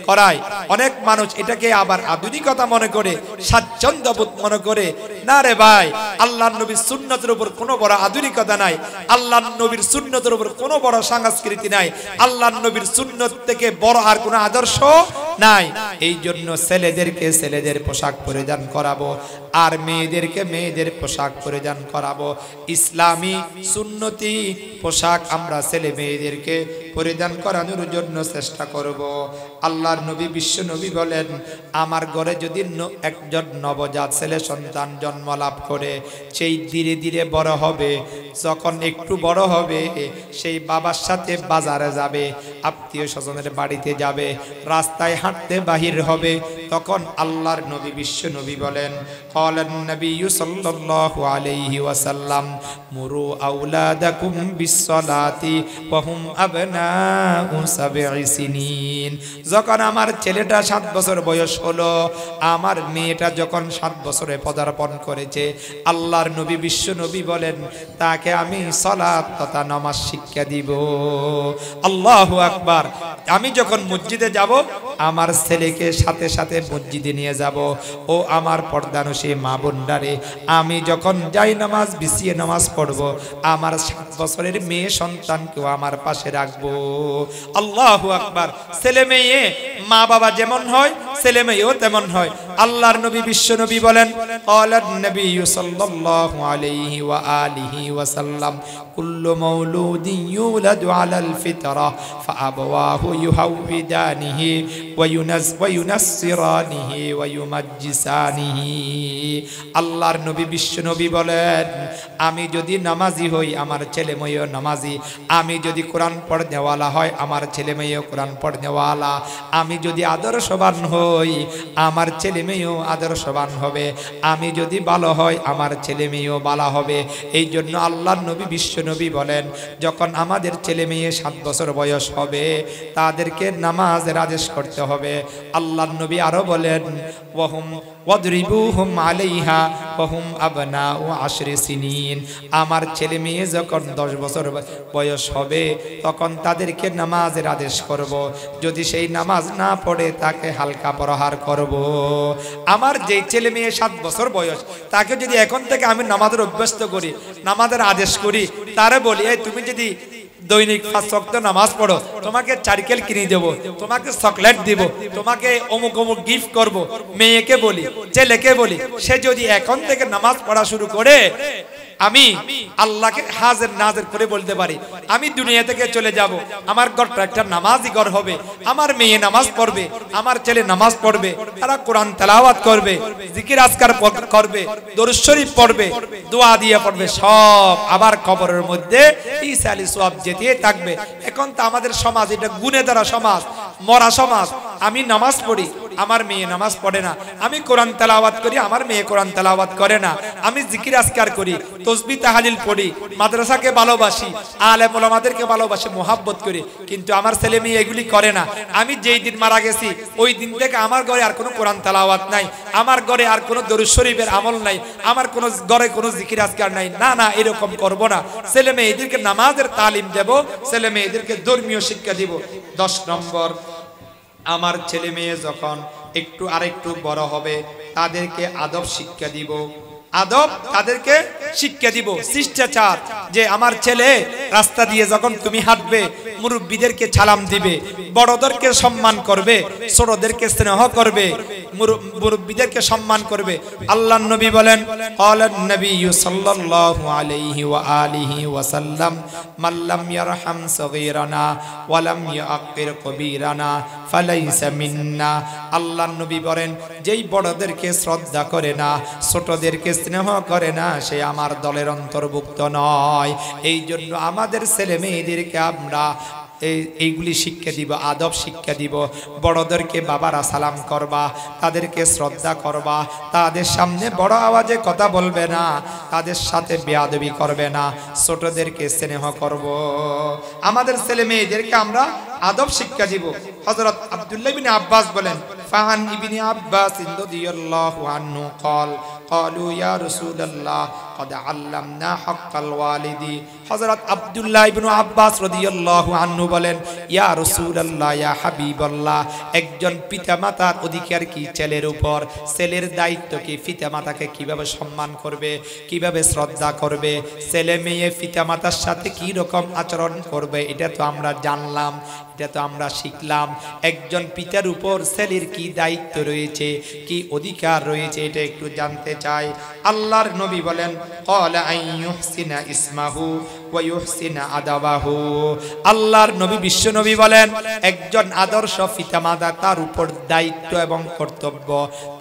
Speaker 1: করায়। অনেক মানুষ এটাকে আবার আধুনিকতা মনে করে, স্বাচ্ছন্দ্যবোধ মনে করে। না রে ভাই, আল্লাহর নবীর সুন্নতের উপর কোনো বড় আধুনিকতা নাই, আল্লাহর নবীর সুন্নতের উপর কোনো বড় সংস্কৃতি নাই, আল্লাহর নবীর সুন্নত থেকে বড় আর কোনো আদর্শ নাই। এই জন্য ছেলেদেরকে ছেলেদের পোশাক পরিধান করাবো আর মেয়েদেরকে মেয়েদের পোশাক পরিধান করাবো। ইসলামী সুন্নতি পোশাক আমরা ছেলে মেয়েদেরকে পরিধান করানোর জন্য চেষ্টা করব। আল্লাহর নবী বিশ্ব নবী বলেন আমার ঘরে যদি একজন নবজাত ছেলে সন্তান জন্ম লাভ করে, সেই ধীরে ধীরে বড় হবে, যখন একটু বড় হবে সেই বাবার সাথে বাজারে যাবে, আত্মীয় স্বজনের বাড়িতে যাবে, রাস্তায় হাঁটতে বাহির হবে, তখন আল্লাহর নবী বিশ্ব নবী বলেন ক্বালান নবী সাল্লাল্লাহু আলাইহি ওয়াসাল্লাম মুরু আওলাদাকুম বিসসালাতি ওয়া হুম আবনাউ সাবঈ সিনিন। যখন আমার ছেলেটা 7 বছর বয়স হলো, আমার মেয়েটা যখন 7 বছরে পদার্পণ করেছে, আল্লাহর নবী বিশ্ব নবী বলেন তাকে আমি সালাত তথা নামাজ শিক্ষা দিব। আল্লাহু আকবার। আমি যখন মসজিদে যাব আমার ছেলেকে সাথে সাথে মসজিদে নিয়ে যাব। ও আমার পর্দানুষী মা বোনডারে, আমি যখন যাই নামাজ বিছিয়ে নামাজ পড়ব, আমার 7 বছরের মেয়ে সন্তানকেও আমার পাশে রাখবো। আল্লাহু আকবার। ছেলে মেয়ে মা বাবা যেমন হয় ছেলে মেয়েও তেমন হয়। আল্লাহর নবী বিশ্ব নবী বলেন ক্বালান নবী সাল্লাল্লাহু আলাইহি ওয়া আলিহি ওয়া সাল্লাম কুল্লু মাউলুদিন ইউলাদু আলাল ফিতরা ফাআবাওয়াহু ইউহাউবিদানিহি ওয়া ইউনাসসিরানিহি ওয়া ইউমাজ্জিসানিহি। আল্লাহর নবী বিশ্ব নবী বলেন আমি যদি নামাজি হই আমার ছেলে মেয়েও নামাজি, আমি যদি কোরআন পড়নেওয়ালা হয় আমার ছেলে মেয়েও কোরআন পড়নেওয়ালা, আমি যদি আদর্শবান হই আমার ছেলে মেয়েও আদর্শবান হবে, আমি যদি ভালো হয় আমার ছেলে মেয়েও ভালো হবে। এই জন্য আল্লাহর নবী বিশ্ব নবী বলেন যখন আমাদের ছেলে মেয়ে 7 বছর বয়স হবে তাদেরকে নামাজের আদেশ করতে হবে। আল্লাহর নবী আরো বলেন ওয়াদরিবুহুম আলাইহা ওয়া হুম আবনাউ 10 সিনিন। আমার ছেলে মেয়ে যখন 10 বছর বয়স হবে তখন তাদেরকে নামাজের আদেশ করব। যদি সেই নামাজ না পড়ে তাকে হালকা প্রহার করব। আমার যে ছেলে মেয়ে 7 বছর বয়স তাকে যদি এখন থেকে আমি নামাজের অভ্যস্ত করি, নামাজের আদেশ করি, তারে বলি এই তুমি যদি দৈনিক 5 ওয়াক্ত নামাজ পড়ো তোমাকে সাইকেল কিনে দেব, তোমাকে চকলেট দিব, তোমাকে অমুক অমুক গিফট করব, মেয়েকে বলি ছেলেকে বলি, সে যদি এখন থেকে নামাজ পড়া শুরু করে আমি আল্লাহকে হাজির নাজির করে বলতে পারি আমি দুনিয়া থেকে চলে যাব, আমার ঘরটা একটা নামাজি ঘর হবে, আমার মেয়ে নামাজ পড়বে, আমার ছেলে নামাজ পড়বে, তারা কোরআন তেলাওয়াত করবে, জিকির আজকার করবে, দরুদ শরীফ পড়বে, দোয়া দিয়ে পড়বে, সব আবার কবরের মধ্যে ঈসা আলী সওয়াব যেতে থাকবে। এখন তো আমাদের সমাজ এটা গুণে দ্বারা সমাজ, মরা সমাজ। আমি নামাজ পড়ি আমার মেয়ে নামাজ পড়ে না, আমি কোরআন তেলাওয়াত করি আমার মেয়ে কোরআন তেলাওয়াত করে না, আমি জিকির আজকার করি, তসবিহ তাহলিল পড়ি, মাদ্রাসাকে ভালোবাসি, আলেম ওলামাদেরকে ভালোবাসি, মোহাব্বত করি, কিন্তু আমার ছেলে মেয়ে এগুলি করে না। আমি যেই দিন মারা গেছি ওই দিন থেকে আমার ঘরে আর কোনো কোরআন তেলাওয়াত নাই, আমার ঘরে আর কোনো দরুদ শরীফের আমল নাই, আমার কোনো ঘরে কোনো জিকির আজকার নাই। না না, এরকম করব না। ছেলে মেয়েদেরকে নামাজের তালিম দেব, ছেলে মেয়েদেরকে ধর্মীয় শিক্ষা দিব। 10 নম্বর, আমার ছেলে মেয়ে যখন একটু আরেকটু বড় হবে তাদেরকে আদব শিক্ষা দিব, আদব তাদেরকে শিক্ষা দিব, শিষ্টাচার। যে আমার ছেলে রাস্তা দিয়ে যখন তুমি হাঁটবে মুরব্বিদেরকে সালাম দিবে, বড়দেরকে সম্মান করবে, ছোটদেরকে স্নেহ করবে, মুরব্বিদেরকে সম্মান করবে। আল্লাহর নবী বলেন, ক্বালান নবী সাল্লাল্লাহু আলাইহি ওয়া আলিহি ওয়া সাল্লাম, মান লাম ইয়ারহাম সগীরানা ওয়া লাম ইয়াকির কবীরানা ফালাইসা মিন্না। আল্লাহর নবী বলেন, যেই বড়দেরকে শ্রদ্ধা করে না, ছোটদেরকে স্নেহ করে না, সে আমার দলের অন্তর্ভুক্ত নয়। এই জন্য আমাদের ছেলে মেয়েদেরকে আমরা এইগুলি শিক্ষা দিব, আদব শিক্ষা দিব। বড়দেরকে বাবারা সালাম করবা, তাদেরকে শ্রদ্ধা করবা, তাদের সামনে বড় আওয়াজে কথা বলবে না, তাদের সাথে বেয়াদবি করবে না, ছোটদেরকে স্নেহ করব। আমাদের ছেলে মেয়েদেরকে আমরা আদব শিক্ষা দিব। হযরত আব্দুল্লাহ ইবনে আব্বাস বলেন, ফাহান ইবনে আব্বাস রাদিয়াল্লাহু আনহু قال قالوا يا رسول الله قد علمنا حق الوالد। হযরত আব্দুল্লাহ ইবনে আব্বাস রাদিয়াল্লাহু আনহু বলেন, ইয়া রাসূলুল্লাহ, ইয়া হাবিবাল্লাহ, একজন পিতামাতার অধিকার কি ছেলের উপর? ছেলের দায়িত্ব কি? পিতামাতাকে কিভাবে সম্মান করবে, কিভাবে শ্রদ্ধা করবে, ছেলে মেয়ে পিতামাতার সাথে কি রকম আচরণ করবে, এটা তো আমরা জানলাম, এটা তো আমরা শিখলাম। একজন পিতার উপর ছেলের কি দায়িত্ব রয়েছে, কি অধিকার রয়েছে, এটা একটু জানতে চাই। আল্লাহর নবী বলেন, ক্বালা আন ইউহসিনা ইসমাহু ওয়া ইউহসিনা আদাবাহু। আল্লাহর নবী বিশ্ব নবী বলেন, একজন আদর্শ পিতামাতা, তার উপর দায়িত্ব এবং কর্তব্য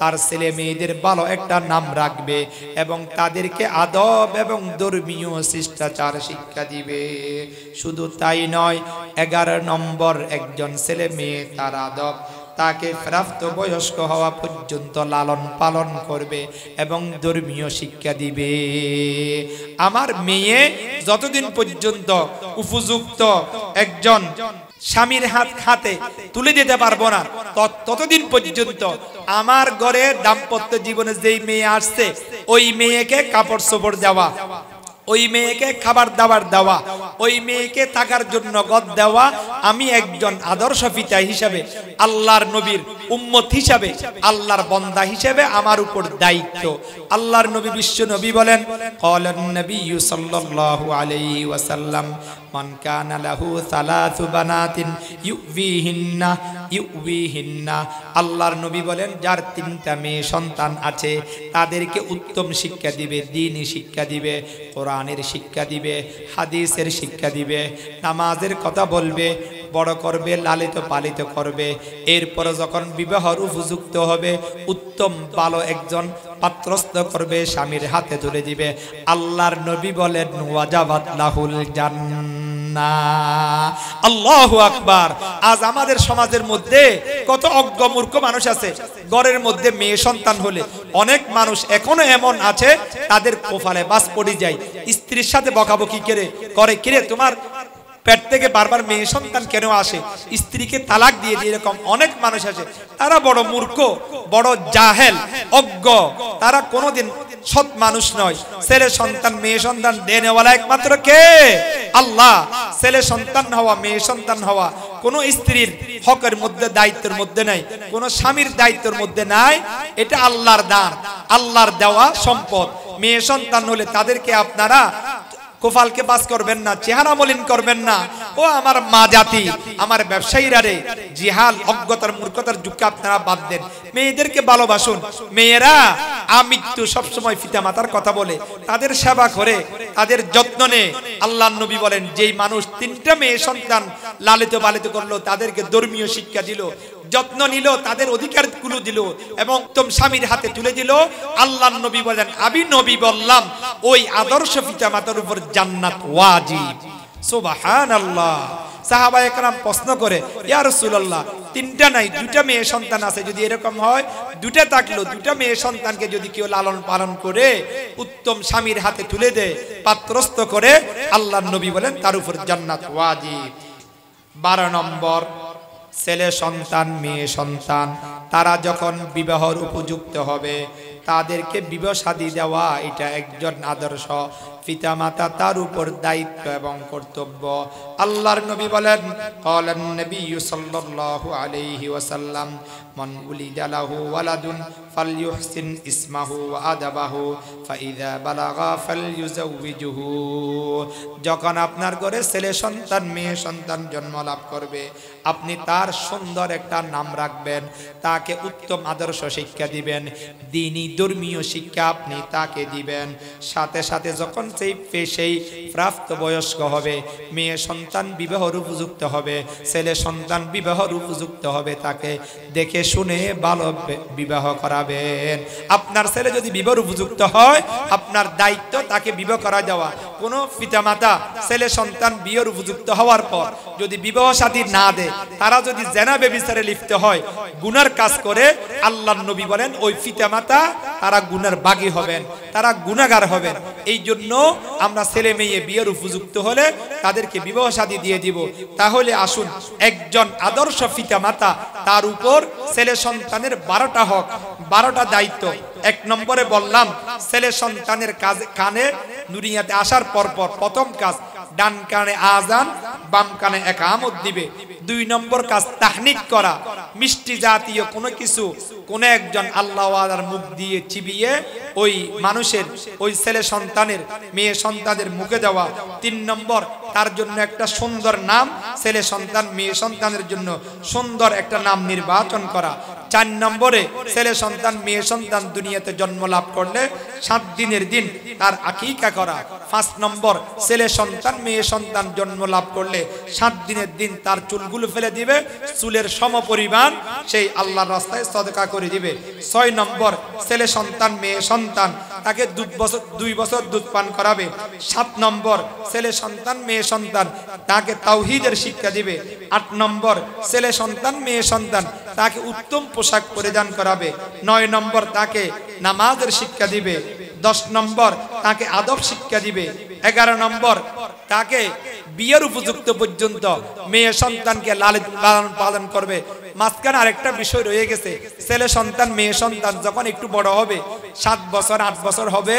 Speaker 1: তার ছেলে মেয়েদের ভালো একটা নাম রাখবে এবং তাদেরকে আদব এবং ধর্মীয় শিষ্টাচার শিক্ষা দিবে। শুধু তাই নয়, 11 নম্বর, একজন ছেলে মেয়ে তার আদব, তাকে প্রাপ্ত বয়স্ক হওয়া পর্যন্ত লালন পালন করবে এবং ধর্মীয় শিক্ষা দিবে। আমার মেয়ে যতদিন পর্যন্ত উপযুক্ত একজন স্বামীর হাতে তুলে দিতে পারবো না, ততদিন পর্যন্ত আমার ঘরে দাম্পত্য জীবনে যেই মেয়ে আসছে, ওই মেয়েকে কাপড় চোপড় দেওয়া, ওই মেয়েকে খাবার দাবার দেওয়া, ওই মেয়েকে থাকার জন্য ঘর দেওয়া, আমি একজন আদর্শ পিতা হিসাবে, আল্লাহর নবীর উম্মত হিসাবে, আল্লাহর বান্দা হিসাবে আমার উপর দায়িত্ব। আল্লাহর নবী বিশ্ব নবী বলেন, ক্বালান নবী সাল্লাল্লাহু আলাইহি ওয়াসাল্লাম, মান কানা লাহু সালাসু বানাতিন ইউবিহিন্না। আল্লাহর নবী বলেন, যার 3টা মেয়ে সন্তান আছে, তাদেরকে উত্তম শিক্ষা দিবে, দ্বীনি শিক্ষা দিবে, কোরআনের শিক্ষা দিবে, হাদিসের শিক্ষা দিবে, নামাজের কথা বলবে, বড় করবে, লালিত পালিত করবে। এরপরে যখন বিবাহর উপযুক্ত হবে, উত্তম ভালো একজন পাত্রস্থ করবে, স্বামীর হাতে তুলে দিবে। আল্লাহর নবী বলেন, ওয়াজাবাত লাহুল জান্নাহ। আল্লাহু আকবার। আজ আমাদের সমাজের মধ্যে কত অজ্ঞ মূর্খ মানুষ আছে, ঘরের মধ্যে মেয়ে সন্তান হলে অনেক মানুষ এখনো এমন আছে, তাদের কপালে বাস পড়ে যায়, স্ত্রীর সাথে বকাবকি করে, কিরে তোমার পেট থেকে বারবার মেয়ে সন্তান কেন আসে, স্ত্রীকে তালাক দিয়ে দিয়ে, এরকম অনেক মানুষ আছে। তারা বড় মূর্খ, বড় জাহেল, অজ্ঞ, তারা কোনোদিন সৎ মানুষ নয়। ছেলে সন্তান মেয়ে সন্তান দেনেওয়ালা একমাত্র কে? আল্লাহ। ছেলে সন্তান হওয়া, মেয়ে সন্তান হওয়া কোন স্ত্রীর হকের মধ্যে, দায়িত্বের মধ্যে নাই, কোন স্বামীর দায়িত্বের মধ্যে নাই। এটা আল্লাহর দান, আল্লাহর দেওয়া সম্পদ। মেয়ে সন্তান হলে তাদেরকে আপনারা কোফালকে বাস করবেন না, চেহারা মলিন করবেন না। ও আমার মা জাতি, আমার ব্যবসায়ীরা রে, জিহাল অজ্ঞতার মূর্খতার যুগকে আপনারা বাদ দেন, মেয়েদেরকে ভালোবাসুন। মেয়েরা আমৃত্যু সবসময় পিতা মাতার কথা বলে, তাদের সেবা করে, তাদের যত্ন নেয়। আল্লাহর নবী বলেন, যেই মানুষ 3টা মেয়ে সন্তান লালিত পালিত করলো, তাদেরকে ধর্মীয় শিক্ষা দিল, যত্ন নিল, তাদের অধিকারগুলো দিল এবং উত্তম স্বামীর হাতে তুলে দিল, আল্লাহর নবী বলেন, আমি নবী বললাম, ওই আদর্শ পিতা মাতার উপর জান্নাত ওয়াজিব। সুবহানাল্লাহ। সাহাবায়ে কেরাম প্রশ্ন করে, ইয়া রাসূলুল্লাহ, 3টা নাই, 2টা মেয়ে সন্তান আছে, যদি এরকম হয়, 2টা থাকলো, 2টা মেয়ে সন্তানকে যদি কেউ লালন পালন করে, উত্তম স্বামীর হাতে তুলে দেয়, পাত্রস্থ করে, আল্লাহর নবী বলেন, তার উপর জান্নাত ওয়াজিব। 12 নম্বর, ছেলে সন্তান মেয়ে সন্তান তারা যখন বিবাহর উপযুক্ত হবে, তাদেরকে বিবাহ শাদী দেওয়া, এটা একজন আদর্শ পিতামাতা, তার উপর দায়িত্ব এবং কর্তব্য। আল্লাহর নবী বলেন, ক্বালান নবী সাল্লাল্লাহু আলাইহি ওয়াসাল্লাম, মান উলিদা লাহু ওয়ালাদুন ফালইউহসিন ইসমাহু ওয়া আদাবাহু ফাইযা বালাগা ফালইউযাওবিজুহু। যখন আপনার ঘরে ছেলে সন্তান মেয়ে সন্তান জন্ম লাভ করবে, আপনি তার সুন্দর একটা নাম রাখবেন, তাকে উত্তম আদর্শ শিক্ষা দিবেন, দ্বীনি ধর্মীয় শিক্ষা আপনি তাকে দিবেন। সাথে সাথে যখন সেই প্রাপ্তবয়স্ক হবে, মেয়ে সন্তান বিবাহর উপযুক্ত হবে, ছেলে সন্তান বিবাহর উপযুক্ত হবে, তাকে দেখে শুনে ভালো বিবাহ করাবেন। আপনার ছেলে যদি বিবাহর উপযুক্ত হয়, আপনার দায়িত্ব তাকে বিবাহ করা দেওয়া। কোনো পিতামাতা ছেলে সন্তান বিয়ের উপযুক্ত হওয়ার পর যদি বিবাহ শাদী না দেয়, তারা যদি জেনা ব্যভিচারে লিপ্ত হয়, গুনার কাজ করে, আল্লাহর নবী বলেন ওই পিতামাতা তারা গুনার বাগী হবেন, তারা গুনাহগার হবেন। এই জন্য আমরা ছেলে মেয়ে বিয়ের উপযুক্ত হলে তাদেরকে বিবাহ শাদী দিয়ে দিব। তাহলে আসুন, একজন আদর্শ পিতামাতা, তার উপর ছেলে সন্তানের 12টা হক, 12টা দায়িত্ব। 1 নম্বরে বললাম, ছেলে সন্তানের কানে দুনিয়াতে আসার পর প্রথম কাজ ডান কানে আজান, বাম কানে ইকামত দিবে। 2 নম্বর কাজ তাহনিক করা, মিষ্টি জাতীয় কোনো কিছু কোন একজন আল্লাহওয়ালার মুখ দিয়ে চিবিয়ে ওই মানুষের, ওই ছেলে সন্তানের মেয়ে সন্তানের মুখে দেওয়া। 3 নম্বর, তার জন্য একটা সুন্দর নাম, ছেলে সন্তান মেয়ে সন্তানের জন্য সুন্দর একটা নাম নির্বাচন করা। 4 নম্বরে, ছেলে সন্তান মেয়ে সন্তান দুনিয়াতে জন্ম লাভ করলে 7 দিনের দিন তার আকিকা করা। 5 নম্বর, ছেলে সন্তান মেয়ে সন্তান জন্ম লাভ করলে 7 দিনের দিন তার চুলগুলো ফেলে দিবে, চুলের সমপরিমাণ সেই আল্লাহর রাস্তায় সদকা করে দিবে। 6 নম্বর, ছেলে সন্তান মেয়ে সন্তান তাকে 2 বছর দুধ পান করাবে। 7 নম্বর, ছেলে সন্তান মেয়ে সন্তান তাকে তাওহীদের শিক্ষা দিবে। 8 নম্বর, ছেলে সন্তান মেয়ে সন্তান তাকে উত্তম পোশাক পরিধান করাবে। 9 নম্বর, তাকে নামাজের শিক্ষা দিবে। 10 নম্বর, তাকে আদব শিক্ষা দিবে। 11 নম্বর, তাকে বিয়ের উপযুক্ত পর্যন্ত মেয়ে সন্তানকে লালন পালন করবে। মাঝখানে আরেকটা বিষয় রয়ে গেছে, ছেলে সন্তান মেয়ে সন্তান যখন একটু বড় হবে, 7 বছর 8 বছর হবে,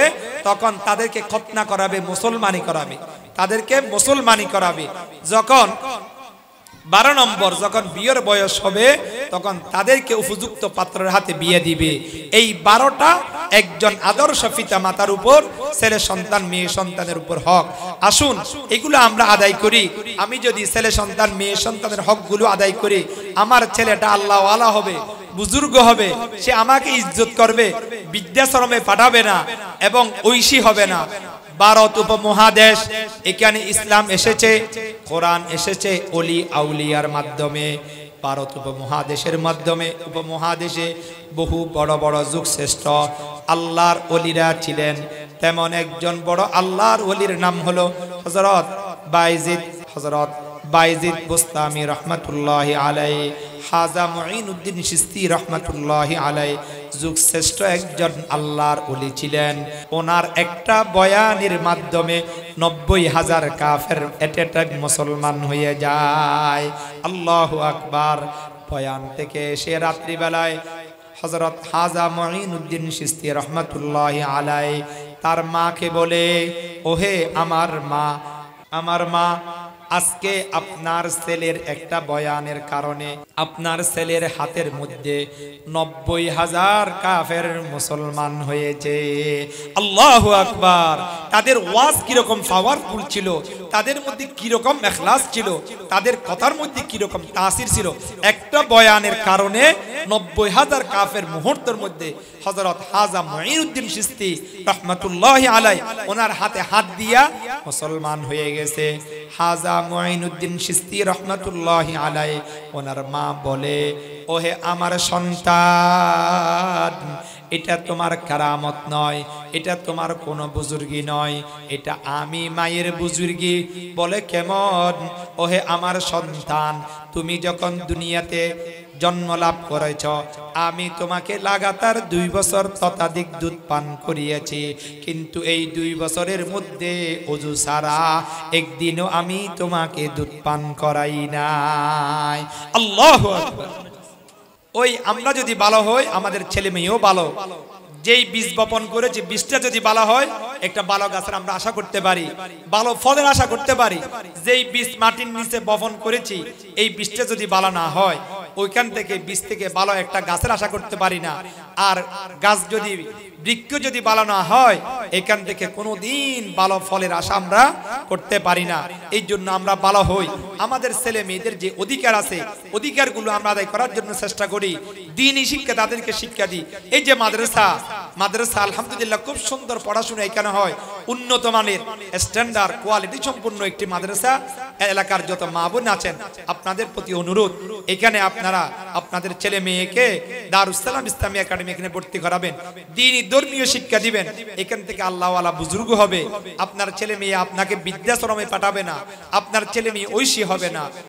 Speaker 1: তখন তাদেরকে খতনা করাবে, মুসলমানি করাবে, তাদেরকে মুসলমানি করাবে। যখন 12 নম্বর, যখন বিয়ের বয়স হবে, তখন তাদেরকে উপযুক্ত পাত্রের হাতে বিয়ে দিবে। এই 12টা একজন আদর্শ পিতা মাতার উপর, ছেলে সন্তান মেয়ে সন্তানের উপর হক। আসুন এগুলো আমরা আদায় করি। আমি যদি ছেলে সন্তান মেয়ে সন্তানের হকগুলো আদায় করি, আমার ছেলেটা আল্লাহওয়ালা হবে, বুজুর্গ হবে, সে আমাকে ইজ্জত করবে, বৃদ্ধাশ্রমে পাঠাবে না এবং ঐশী হবে না। ভারত উপমহাদেশ, এখানে ইসলাম এসেছে, কোরআন এসেছে ওলি আউলিয়ার মাধ্যমে। ভারত উপমহাদেশের মাধ্যমে, উপমহাদেশে বহু বড় বড় যুগ শ্রেষ্ঠ আল্লাহর ওলিরা ছিলেন। তেমন একজন বড় আল্লাহর ওলির নাম হলো হযরত বাইজিদ বুস্তামি রহমাতুল্লাহি আলাইহি, খাজা মুঈনুদ্দিন চিশতি রহমাতুল্লাহি আলাইহি যুগ শ্রেষ্ঠ একজন আল্লাহর ওলি ছিলেন। ওনার একটা বয়ানের মাধ্যমে 90,000 কাফের এট এ টাইম মুসলমান হয়ে যায়। আল্লাহু আকবার। বয়ান থেকে সে রাত্রিবেলায় হযরত খাজা মুঈনুদ্দিন চিশতি রহমাতুল্লাহি আলাইহি তার মাকে বলে, ওহে আমার মা, আজকে আপনার ছেলের একটা বয়ানের কারণে আপনার ছেলের হাতের মধ্যে 90,000 কাফের মুসলমান হয়েছে। আল্লাহু আকবার। তাদের ওয়াজ কিরকম পাওয়ারফুল ছিল, তাদের মধ্যে কিরকম ইখলাস ছিল, তাদের কথার মধ্যে কিরকম তাসির ছিল। একটা বয়ানের কারণে 90,000 কাফের মুহূর্তের মধ্যে হযরত খাজা মুঈনুদ্দিন চিশতি রহমাতুল্লাহি আলাইহি ওনার হাতে হাত দিয়া মুসলমান হয়ে গেছে। খাজা মুঈনুদ্দিন চিশতি রহমাতুল্লাহি আলাইহি ওনার মা বলে, ওহে আমার সন্তান, এটা তোমার কারামত নয়, এটা তোমার কোনো বুজুর্গি নয়, এটা আমি মায়ের বুজুর্গি। বলে কেমন? ওহে আমার সন্তান, তুমি যখন দুনিয়াতে জন্ম লাভ করেছ, আমি তোমাকে লাগাতার 2 বছর ততাধিক দুধ পান করিয়েছি, কিন্তু এই 2 বছরের মধ্যে ওযু ছাড়া একদিনও আমি তোমাকে দুধ পান করাই নাই। আল্লাহু আকবার। ওই আমরা যদি ভালো হই, আমাদের ছেলে মেয়েও ভালো। যেই বীজ বপন করেছি, বীজটা যদি ভালো হয়, একটা ভালো গাছের আমরা আশা করতে পারি, ভালো ফলের আশা করতে পারি। যেই বীজ মাটির নিচে বপন করেছি, এই বীজটা যদি ভালো না হয়, ওইখান থেকে বীজ থেকে ভালো একটা গাছের আশা করতে পারি না। আর গাছ যদি বৃক্ষ যদি ভালো না হয় এখান থেকে কোনোদিন ভালো ফলের আশা আমরা করতে পারি না। এই জন্য আমরা ভালো হই, আমাদের ছেলে মেয়েদের যে অধিকার আছে অধিকারগুলো আমরা আদায় করার জন্য চেষ্টা করি, দ্বীনি শিক্ষা তাদেরকে শিক্ষা দিই। এই যে মাদ্রাসা আলহামদুলিল্লাহ খুব সুন্দর পড়াশোনা এখানে হয়, উন্নত মানের স্ট্যান্ডার্ড কোয়ালিটি সম্পূর্ণ একটি মাদ্রাসা। এলাকার যত মা বোন আছেন আপনাদের প্রতি অনুরোধ, এখানে আপনারা আপনাদের ছেলে মেয়েকে দারুস সালাম ইসলামী একাডেমি এখানে ভর্তি করাবেন, দ্বীনি ধর্মীয় শিক্ষা দিবেন। এখান থেকে আল্লাহওয়ালা বুজুর্গ হবে। আপনার ছেলে মেয়ে আপনাকে বৃদ্ধাশ্রমে পাঠাবে না, আপনার ছেলে মেয়ে ঐশী হবে না।